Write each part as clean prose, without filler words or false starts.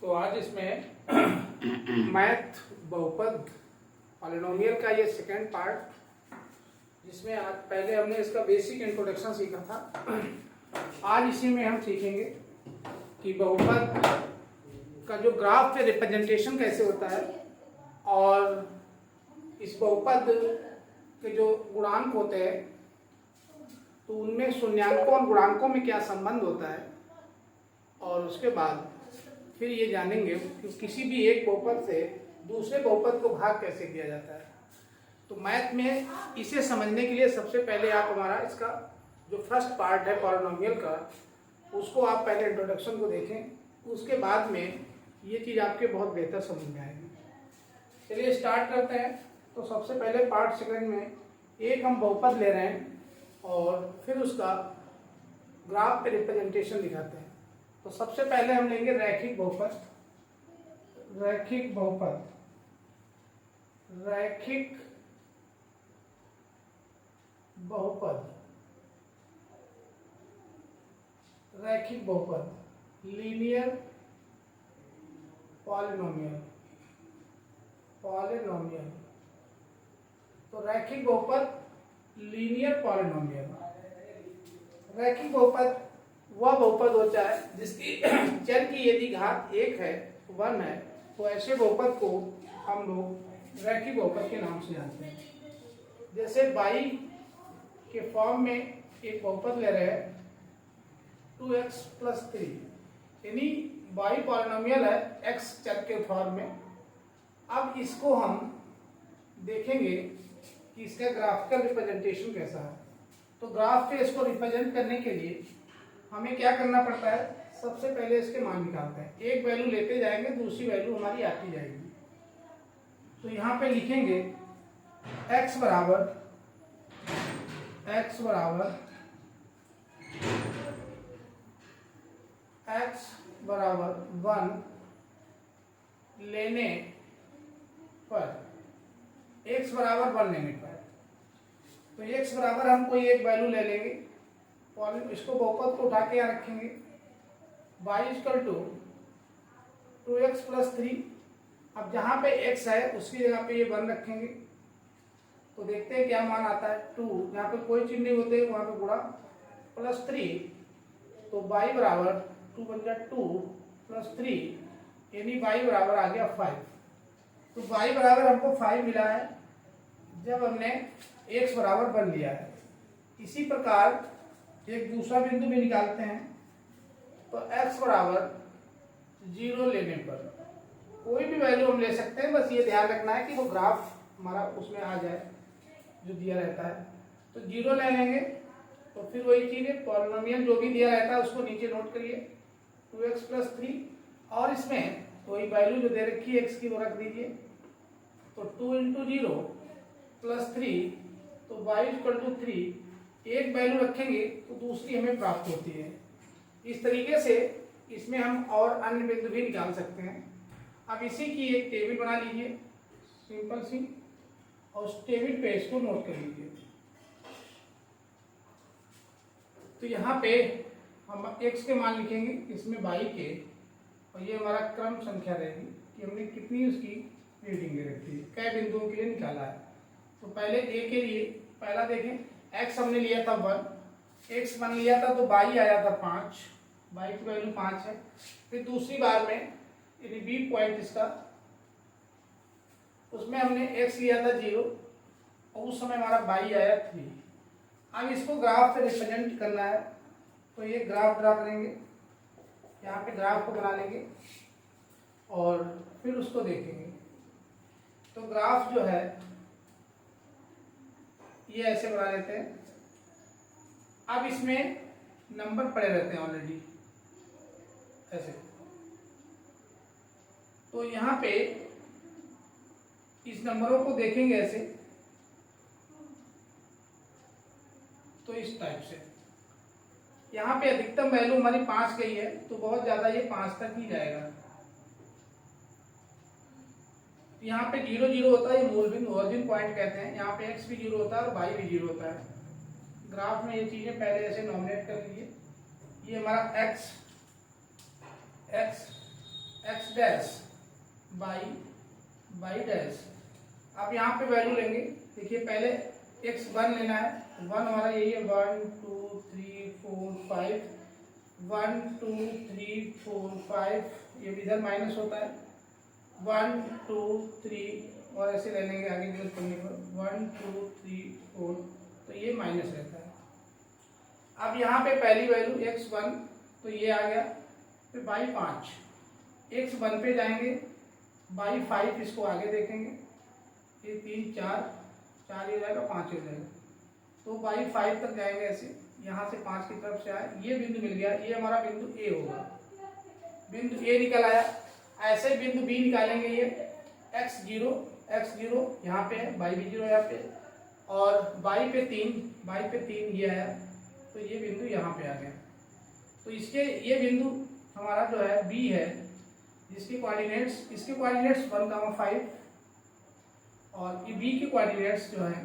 तो आज इसमें मैथ बहुपद पॉलिनोमियल का ये सेकेंड पार्ट, जिसमें आज पहले हमने इसका बेसिक इंट्रोडक्शन सीखा था। आज इसी में हम सीखेंगे कि बहुपद का जो ग्राफ पे रिप्रेजेंटेशन कैसे होता है और इस बहुपद के जो गुणांक होते हैं तो उनमें शून्यांकों और गुणांकों में क्या संबंध होता है, और उसके बाद फिर ये जानेंगे कि किसी भी एक बहुपद से दूसरे बहुपद को भाग कैसे किया जाता है। तो मैथ में इसे समझने के लिए सबसे पहले आप हमारा इसका जो फर्स्ट पार्ट है पॉलिनोमियल का, उसको आप पहले इंट्रोडक्शन को देखें, उसके बाद में ये चीज़ आपके बहुत बेहतर समझ में आएगी। चलिए स्टार्ट करते हैं। तो सबसे पहले पार्ट सेकंड में एक हम बहुपद ले रहे हैं और फिर उसका ग्राफ पे रिप्रेजेंटेशन दिखाते हैं। तो सबसे पहले हम लेंगे रैखिक बहुपद। रैखिक बहुपद, रैखिक बहुपद, रैखिक बहुपद, लीनियर पॉलिनोमियल, पॉलिनोमियल। तो रैखिक बहुपद, लीनियर पॉलिनोमियल। रैखिक बहुपद वह बहुपद होता है जिसकी चर की यदि घात 1 है, 1 है, तो ऐसे बहुपद को हम लोग रैखिक बहुपद के नाम से जानते हैं। जैसे बाई के फॉर्म में एक बहुपद ले रहे हैं 2x + 3, यानी बाई पॉलिनोमियल है x चर के फॉर्म में। अब इसको हम देखेंगे कि इसका ग्राफिकल रिप्रेजेंटेशन कैसा है। तो ग्राफ पे इसको रिप्रेजेंट करने के लिए हमें क्या करना पड़ता है, सबसे पहले इसके मान निकालते हैं। एक वैल्यू लेते जाएंगे, दूसरी वैल्यू हमारी आती जाएगी। तो यहाँ पे लिखेंगे x बराबर 1 लेने पर, x बराबर 1 लेने पर, तो x बराबर हम कोई एक वैल्यू ले लेंगे, इसको बहुपद को उठा के यहाँ रखेंगे। y = 2x + 3। अब जहाँ पे x है उसकी जगह पे ये 1 रखेंगे, तो देखते हैं क्या मान आता है। 2 यहाँ पे कोई चिन्ह नहीं होते, वहाँ पे गुणा +3, तो y बराबर 2 बन गया 2 + 3, यानी y बराबर आ गया 5। तो y बराबर हमको 5 मिला है जब हमने x बराबर 1 लिया है। इसी प्रकार एक दूसरा बिंदु भी निकालते हैं। तो x बराबर 0 लेने पर, कोई भी वैल्यू हम ले सकते हैं, बस ये ध्यान रखना है कि वो ग्राफ हमारा उसमें आ जाए जो दिया रहता है। तो 0 ले लेंगे, तो फिर वही चीज़ है, पॉलिनोमियल जो भी दिया रहता है उसको नीचे नोट करिए 2x + 3, और इसमें वही वैल्यू जो दे रखी है x की वो रख दीजिए। तो 2 × 0 + 3, तो y = 3। एक वैल्यू रखेंगे तो दूसरी हमें प्राप्त होती है। इस तरीके से इसमें हम और अन्य बिंदु भी निकाल सकते हैं। अब इसी की एक टेबल बना लीजिए सिंपल सी, और उस टेबल पे इसको नोट कर लीजिए। तो यहाँ पे हम x के मान लिखेंगे, इसमें y के, और ये हमारा क्रम संख्या रहेगी कि हमने कितनी उसकी रीडिंग दे रखी है, कई बिंदुओं के लिए निकाला है। तो पहले a के लिए पहला देखें, x हमने लिया था 1, x मान लिया था तो y आया था 5, y की वैल्यू 5 है। फिर दूसरी बार में यानी b पॉइंट इसका, उसमें हमने x लिया था 0 और उस समय हमारा y आया 3। अब इसको ग्राफ पे रिप्रेजेंट करना है, तो ये ग्राफ ड्रा करेंगे, यहाँ पे ग्राफ को बना लेंगे और फिर उसको देखेंगे। तो ग्राफ जो है ये ऐसे बना लेते हैं। अब इसमें नंबर पड़े रहते हैं ऑलरेडी ऐसे, तो यहाँ पे इस नंबरों को देखेंगे ऐसे, तो इस टाइप से। यहाँ पे अधिकतम वैल्यू हमारी 5 गई है, तो बहुत ज्यादा ये 5 तक ही जाएगा। यहाँ पे 0 0 होता है, ये मूल बिंदु ओरिजिन पॉइंट कहते हैं। यहाँ पे x भी 0 होता है और y भी 0 होता है। ग्राफ में ये चीजें पहले ऐसे नॉमिनेट कर लीजिए। ये हमारा x x dash by dash. आप यहाँ पे वैल्यू लेंगे, देखिए पहले x1 लेना है, 1 हमारा यही है, 1 2 3 4 5, 1 2 3 4 5, ये भी इधर माइनस होता है, 1 2 3 और ऐसे ले लेंगे आगे यूज करने पर 1 2 3 4, तो ये माइनस रहता है। अब यहाँ पे पहली वैल्यू x1 तो ये आ गया, फिर बाई 5, x1 पे जाएंगे, बाई 5 इसको आगे देखेंगे, ये 3 4 4 हो जाएगा, 5 हो जाएगा, तो बाई 5 तक जाएंगे ऐसे, यहाँ से 5 की तरफ से आए, ये बिंदु मिल गया, ये हमारा बिंदु ए होगा, बिंदु ए निकल आया। ऐसे बिंदु बी निकालेंगे, ये x0 यहाँ पे है, बाई b0 यहाँ पे, और बाई पे 3 ये आया, तो ये बिंदु यहाँ पे आ गया। तो इसके ये बिंदु हमारा जो है बी है, जिसके कोऑर्डिनेट्स, इसके कोऑर्डिनेट्स 1,5 और ये बी के कोऑर्डिनेट्स जो हैं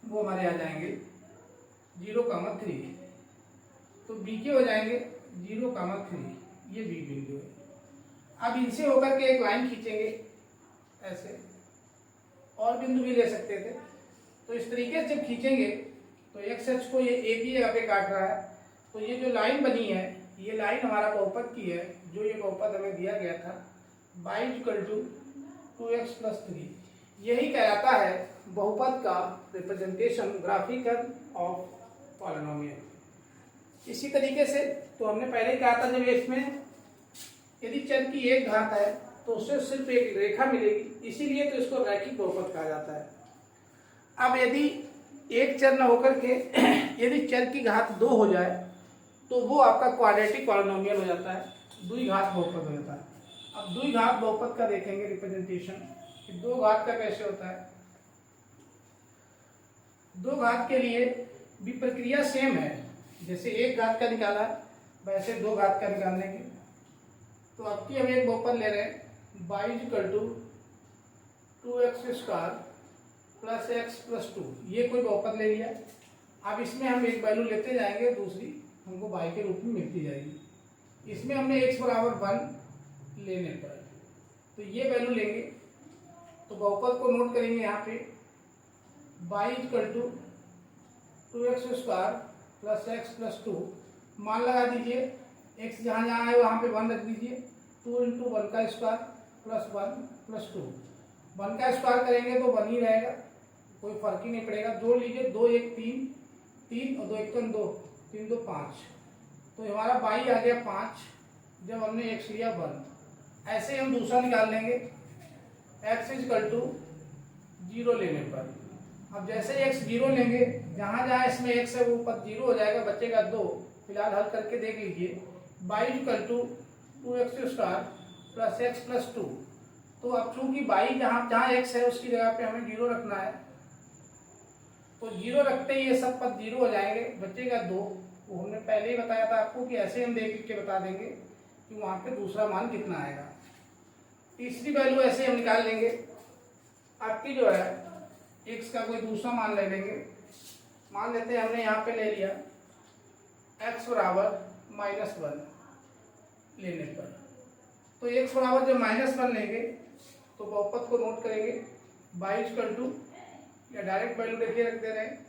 वो हमारे आ जाएंगे 0,3, तो बी के हो जाएंगे 0,3, ये बी बिंदु है। अब इनसे होकर के एक लाइन खींचेंगे ऐसे, और बिंदु भी ले सकते थे, तो इस तरीके से जब खींचेंगे तो एक्स अक्ष को ये एक ही जगह पे काट रहा है, तो ये जो लाइन बनी है, ये लाइन हमारा बहुपद की है, जो ये बहुपद हमें दिया गया था y = 2x + 3, यही कहलाता है बहुपद का रिप्रेजेंटेशन ग्राफिकल ऑफ पॉलिनोमियल। इसी तरीके से तो हमने पहले कहा था, जब इसमें यदि चर की एक घात है तो उससे सिर्फ एक रेखा मिलेगी, इसीलिए तो इसको रैखिक बहुपद कहा जाता है। अब यदि एक चर न होकर के यदि चर की घात 2 हो जाए तो वो आपका क्वाड्रेटिक पॉलिनोमियल हो जाता है, द्विघात बहुपद हो जाता है। अब द्विघात बहुपद का देखेंगे रिप्रेजेंटेशन कि 2 घात का कैसे होता है। 2 घात के लिए भी प्रक्रिया सेम है, जैसे 1 घात का निकाला वैसे 2 घात का निकालने की। तो अब की हम एक बहुपद ले रहे हैं y = 2x² + x + 2, ये कोई बहुपद ले लिया। अब इसमें हम एक वैल्यू लेते जाएंगे, दूसरी हमको y के रूप में मिलती जाएगी। इसमें हमने x = 1 लेने पर तो ये वैल्यू लेंगे, तो बहुपद को नोट करेंगे यहाँ पे y = 2x² + x + 2, मान लगा दीजिए x जहाँ जहाँ है वहाँ पे 1 रख दीजिए, 2 × 1² + 1 + 2, 1 का स्क्वायर करेंगे तो 1 ही रहेगा, कोई फर्क ही नहीं पड़ेगा। जोड़ लीजिए, 2 1 3 और 2 1 2, 3 2 5, तो हमारा y आ गया 5 जब हमने x लिया 1। ऐसे हम दूसरा निकाल लेंगे x = 0 लेने पर। अब जैसे x 0 लेंगे, जहाँ जहाँ इसमें x है वो पद 0 हो जाएगा, बचेगा 2। फिलहाल हल करके देख लीजिए, y = 2x² + x + 2, तो अब चूंकि y जहाँ जहाँ x है उसकी जगह पे हमें 0 रखना है, तो 0 रखते ही ये सब पद 0 हो जाएंगे, बचेगा 2। वो हमने पहले ही बताया था आपको कि ऐसे हम देख के बता देंगे कि वहाँ पे दूसरा मान कितना आएगा। तीसरी वैल्यू ऐसे हम निकाल लेंगे, आपकी जो है x का कोई दूसरा मान ले लेंगे। मान लेते हैं हमने यहाँ पे ले लिया x = -1 लेने पर, तो x बराबर जब -1 लेंगे तो बहुपद को नोट करेंगे y = या डायरेक्ट वैल्यू देखिए रख दे रहे हैं,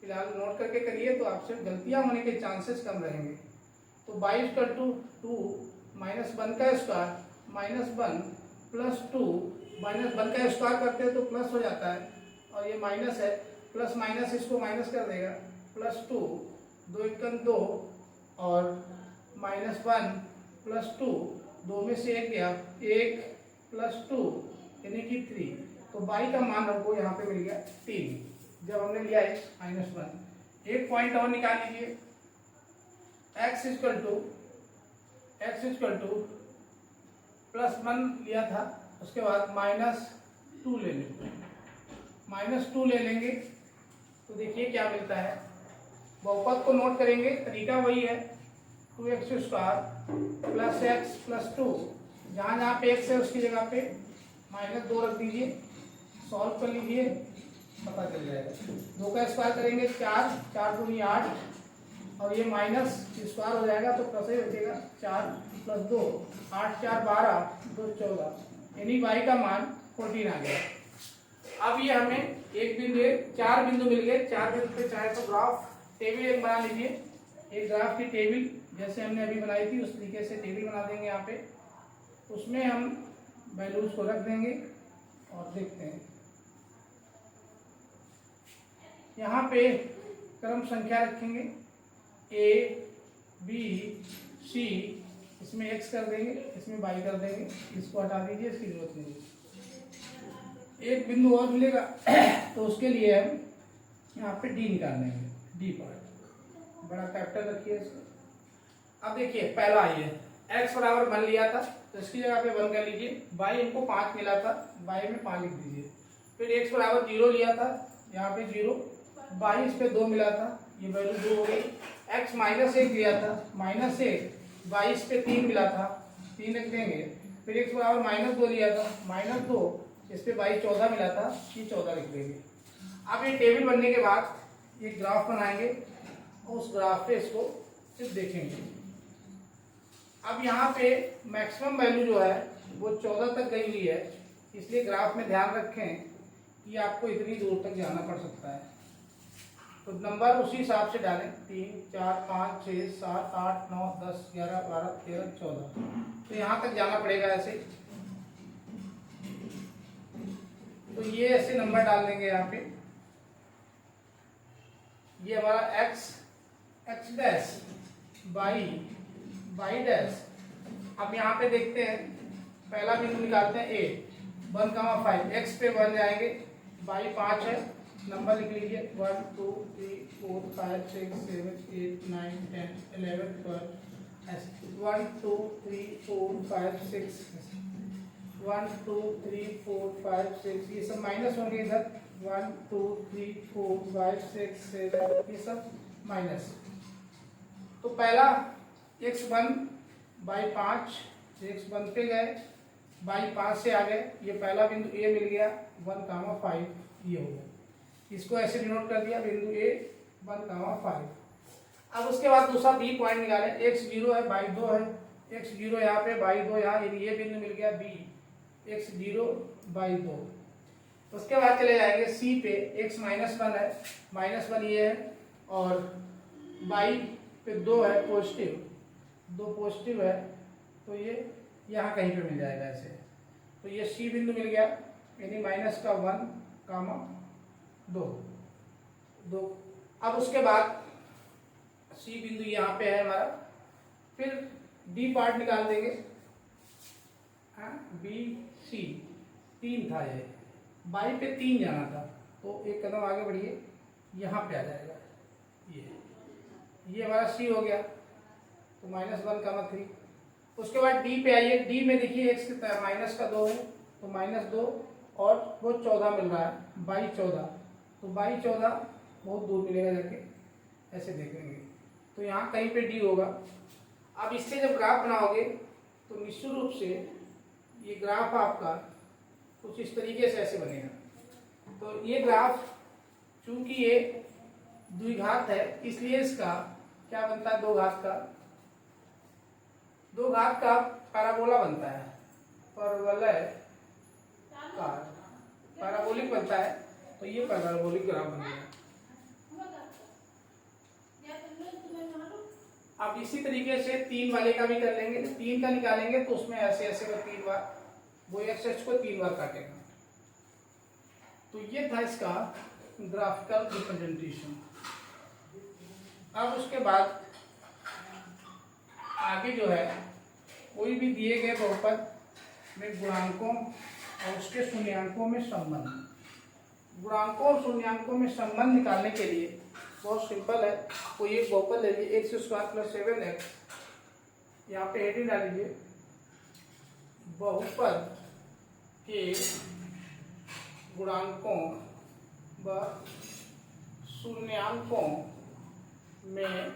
फिलहाल नोट करके करिए तो आपसे गलतियां होने के चांसेस कम रहेंगे। तो y = 2 -1² -1 + 2, -1 का स्क्वायर करते हैं तो प्लस हो जाता है, और ये माइनस है, प्लस माइनस इसको माइनस कर देगा, +2 2 1 2 और -1 + 2, 2 में से 1 गया, 1 + 2 यानी कि 3। तो y का मान हमको यहाँ पे मिल गया 3 जब हमने लिया x -1। एक पॉइंट और निकाल लीजिए, x = +1 लिया था, उसके बाद -2 ले लेंगे, -2 ले लेंगे तो देखिए क्या मिलता है। बहुपद को नोट करेंगे, तरीका वही है, 2x² + x + 2, जहाँ जहाँ पे x है उसकी जगह पे -2 रख दीजिए, सॉल्व कर लीजिए, पता चल जाएगा। 2 का स्क्वायर करेंगे 4 4 दूनी 8, और ये माइनस स्क्वायर हो जाएगा तो प्लस ही बचेगा 4 + 2 8 4 12 2 14 यानी y का मान 14 आ गया। अब ये हमें एक बिंदु 4 बिंदु मिल गए। 4 बिंदु पे चाहे तो ग्राफ टेबल एक बना लीजिए। एक ग्राफ की टेबल जैसे हमने अभी बनाई थी उस तरीके से टेबल बना देंगे। यहाँ पे उसमें हम वैल्यूज को रख देंगे और देखते हैं। यहाँ पे क्रम संख्या रखेंगे A B C, इसमें x कर देंगे, इसमें y कर देंगे। इसको हटा दीजिए, इसकी जरूरत नहीं है। एक बिंदु और मिलेगा तो उसके लिए हम यहाँ पे D निकाल देंगे। D पार्ट बड़ा कैपिटल रखिए इसको। अब देखिए पहला ये x बराबर 1 लिया था तो इसकी जगह पे 1 कर लीजिए। y इनको 5 मिला था, y में 5 लिख दीजिए। फिर x बराबर 0 लिया था, यहाँ पे 0। y इस पे 2 मिला था, ये वैल्यू 2 हो गई। x -1 दिया था, -1। y इस पे 3 मिला था, 3 लिख देंगे। फिर x बराबर -2 लिया था, -2। इस पे y 14 मिला था, ये 14 लिख देंगे। अब ये टेबल बनने के बाद एक ग्राफ बनाएंगे और उस ग्राफ पे इसको सिर्फ देखेंगे। अब यहाँ पे मैक्सिमम वैल्यू जो है वो 14 तक गई हुई है, इसलिए ग्राफ में ध्यान रखें कि आपको इतनी दूर तक जाना पड़ सकता है। तो नंबर उसी हिसाब से डालें, 3 4 5 6 7 8 9 10 11 12 13 14। तो यहाँ तक जाना पड़ेगा ऐसे। तो ये ऐसे नंबर डाल देंगे यहाँ पे। ये हमारा x डैश, y डैश। अब यहाँ पे देखते हैं, पहला बिंदु निकालते हैं A 1,5। x पे 1 जाएंगे, y 5 है, नंबर लिख लीजिए 1 2 3 4 5 6 7 8 9 10 11 12 ऐसे 1 2 3 4 5 6 1 2 3 4 5 6। ये सब माइनस होंगे इधर, 1 2 3 4 5 6 7, ये सब माइनस। तो पहला x1 y 5, x1 पे गए, y 5 से आ गए। ये पहला बिंदु A मिल गया 1,5, ये हो गया। इसको ऐसे डिनोट कर दिया, बिंदु A 1,5। अब उसके बाद दूसरा B पॉइंट निकालें। x0 है, y 2 है, x0 यहाँ पे, y 2 यहाँ, ये बिंदु मिल गया B, x0 y 2। उसके बाद चले जाएंगे C पे, x -1 है, -1 ये है, और y पे 2 है पॉजिटिव, 2 पॉजिटिव है, तो ये यहाँ कहीं पे मिल जाएगा ऐसे। तो ये C बिंदु मिल गया, यानी -1, 2। अब उसके बाद C बिंदु यहाँ पे है हमारा। फिर D पार्ट निकाल देंगे, B C 3 था, ये y पे 3 जाना था, तो एक कदम आगे बढ़िए, यहाँ पे आ जाएगा। ये हमारा C हो गया, तो -1, 3। उसके बाद D पे आइए। D में देखिए x कितना है, -2 है, तो -2, और वो 14 मिल रहा है, y 14। तो y 14 बहुत दूर मिलेगा जाके, ऐसे देखेंगे तो यहाँ कहीं पे D होगा। अब इससे जब ग्राफ बनाओगे तो निश्चित रूप से ये ग्राफ आपका कुछ इस तरीके से ऐसे बनेगा। तो ये ग्राफ चूंकि ये द्विघात है, इसलिए इसका क्या बनता है, 2 घात का, 2 घात का पैराबोला बनता है, पैराबोलिक बनता है। तो ये पैराबोलिक ग्राफ बन गया। अब इसी तरीके से 3 वाले का भी कर लेंगे। 3 का निकालेंगे तो उसमें ऐसे ऐसे को 3 बार, वो x को 3 बार काटेगा। तो ये था इसका ग्राफिकल रिप्रेजेंटेशन। अब उसके बाद आगे जो है, कोई भी दिए गए बहुपद में गुणांकों और उसके शून्यांकों में संबंध, गुणांकों और शून्यांकों में संबंध निकालने के लिए बहुत सिंपल है। कोई एक बहुपद ले लीजिए, x² + 7x, यहाँ पे हेडिंग डाल लीजिए, बहुपद के गुणांकों व शून्यांकों में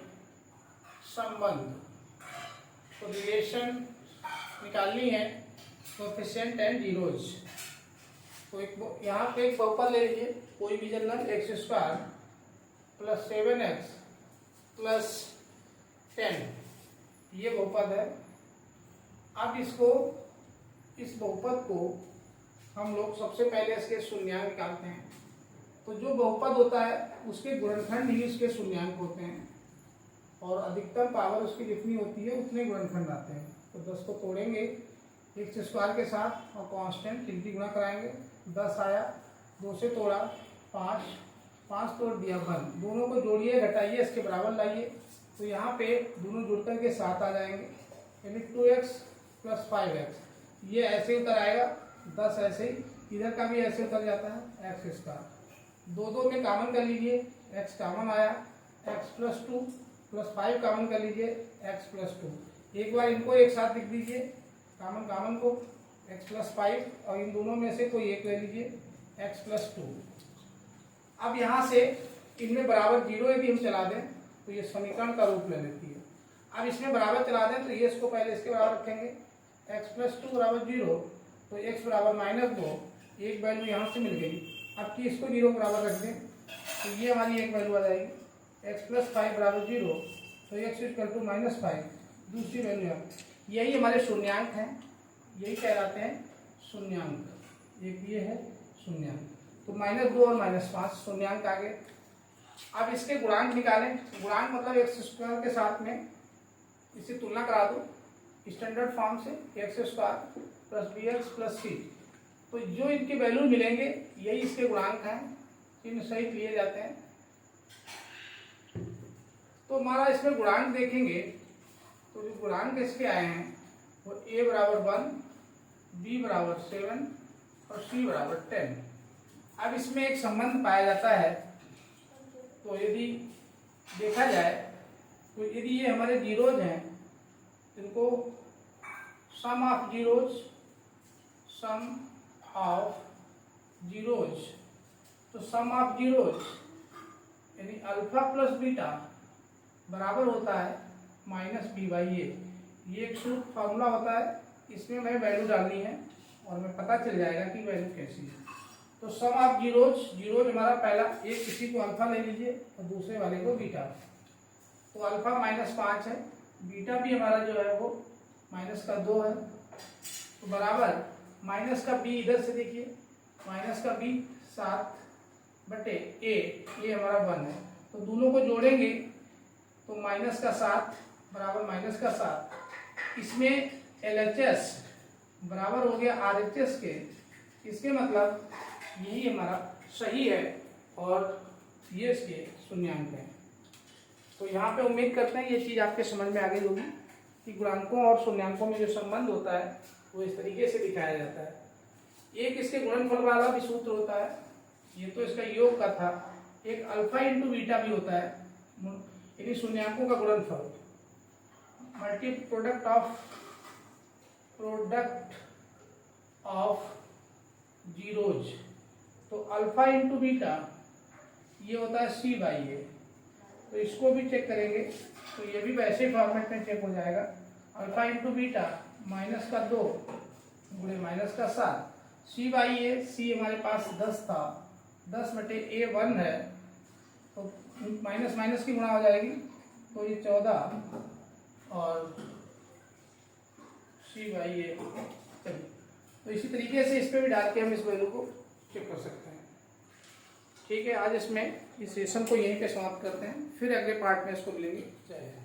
संबंध। तो रिलेशन निकालनी है, कोएफिशिएंट एंड जीरोज। तो एक यहाँ पे एक बहुपद ले लीजिए, कोई भी जनरल, x² + 7x + 10, ये बहुपद है। अब इसको, इस बहुपद को हम लोग सबसे पहले इसके शून्यांक निकालते हैं। तो जो बहुपद होता है उसके गुणनखंड ही उसके शून्यांक होते हैं, और अधिकतम पावर उसकी जितनी होती है उतने गुणनखंड आते हैं। तो 10 को तोड़ेंगे एक्स स्क्वायर के साथ और कांस्टेंट गिनती गुणा कराएंगे। 10 आया, 2 से तोड़ा 5, 5 तोड़ दिया 1। दोनों को जोड़िए, घटाइए, इसके बराबर लाइए। तो यहाँ पे दोनों जुड़ करके 7 आ जाएंगे, यानी 2x + 5x। ये ऐसे उतर आएगा, 10 ऐसे ही, इधर का भी ऐसे उतर जाता है x स्क्वायर। 2 में कॉमन कर लीजिए, x कॉमन आया, x + 2 + 5 कॉमन कर लीजिए, x + 2। एक बार इनको एक साथ लिख दीजिए, कॉमन को, x + 5, और इन दोनों में से कोई एक ले लीजिए, x + 2। अब यहाँ से इनमें बराबर 0 यदि हम चला दें तो ये समीकरण का रूप ले लेती है। अब इसमें बराबर चला दें तो ये इसको पहले इसके बराबर रखेंगे, x + 2 = 0, तो x = -2, एक वैल्यू यहाँ से मिल गई। अब कि इसको 0 बराबर रख दें तो ये हमारी एक वैल्यू आ जाएगी, x + 5 = 0, तो x = -5, दूसरी वैल्यू है। यही हमारे शून्यांक हैं, यही कहलाते हैं शून्यांक। एक ये है शून्यांक, तो -2 और -5 शून्यांक आ गए। अब इसके गुणांक निकालें। गुणांक मतलब x² के साथ में इससे तुलना करा दो स्टैंडर्ड फॉर्म से, x² + bx + c। तो जो इनके वैल्यू मिलेंगे यही इसके गुणांक हैं, इन सहित लिए जाते हैं। तो हमारा इसमें गुणांक देखेंगे तो जो गुणांक इसके आए हैं वो a = 1, b = 7 और c = 10। अब इसमें एक संबंध पाया जाता है। तो यदि देखा जाए तो यदि ये हमारे जीरोज हैं, इनको सम ऑफ जीरोज, तो सम ऑफ जीरोज यानी अल्फा + बीटा बराबर होता है -b/a। ये एक शुद्ध फार्मूला होता है, इसमें हमें वैल्यू डालनी है और हमें पता चल जाएगा कि वैल्यू कैसी है। तो सम ऑफ जीरोज हमारा पहला, एक किसी को अल्फा ले लीजिए और दूसरे वाले को बीटा। तो अल्फा -5 है, बीटा भी हमारा जो है वो -2 है, तो बराबर -b, इधर से देखिए -b 7/a, ये हमारा 1 है। तो दोनों को जोड़ेंगे तो -7 बराबर -7। इसमें LHS बराबर हो गया RHS के। इसके मतलब यही हमारा सही है और ये इसके शून्यांक हैं। तो यहाँ पे उम्मीद करते हैं ये चीज़ आपके समझ में आ गई होगी कि गुणांकों और शून्यांकों में जो संबंध होता है वो इस तरीके से दिखाया जाता है। एक इसके गुणनफल वाला भी सूत्र होता है, ये तो इसका योग का था। एक अल्फा × बीटा भी होता है, यानी शून्यांकों का गुणनफल, प्रोडक्ट ऑफ जीरोज। तो अल्फा × बीटा ये होता है c/a। तो इसको भी चेक करेंगे तो ये भी वैसे फॉर्मेट में चेक हो जाएगा। अल्फा × बीटा -2 × -7, c/a, c हमारे पास 10 था, 10/a 1 है, तो माइनस की गुणा हो जाएगी, तो ये 14 और c/a। तो इसी तरीके से इस पे भी डाल के हम इस वैल्यू को चेक कर सकते हैं। ठीक है, आज इसमें इस सेशन को यहीं पे समाप्त करते हैं, फिर अगले पार्ट में इसको मिलेंगे। जय हिंद।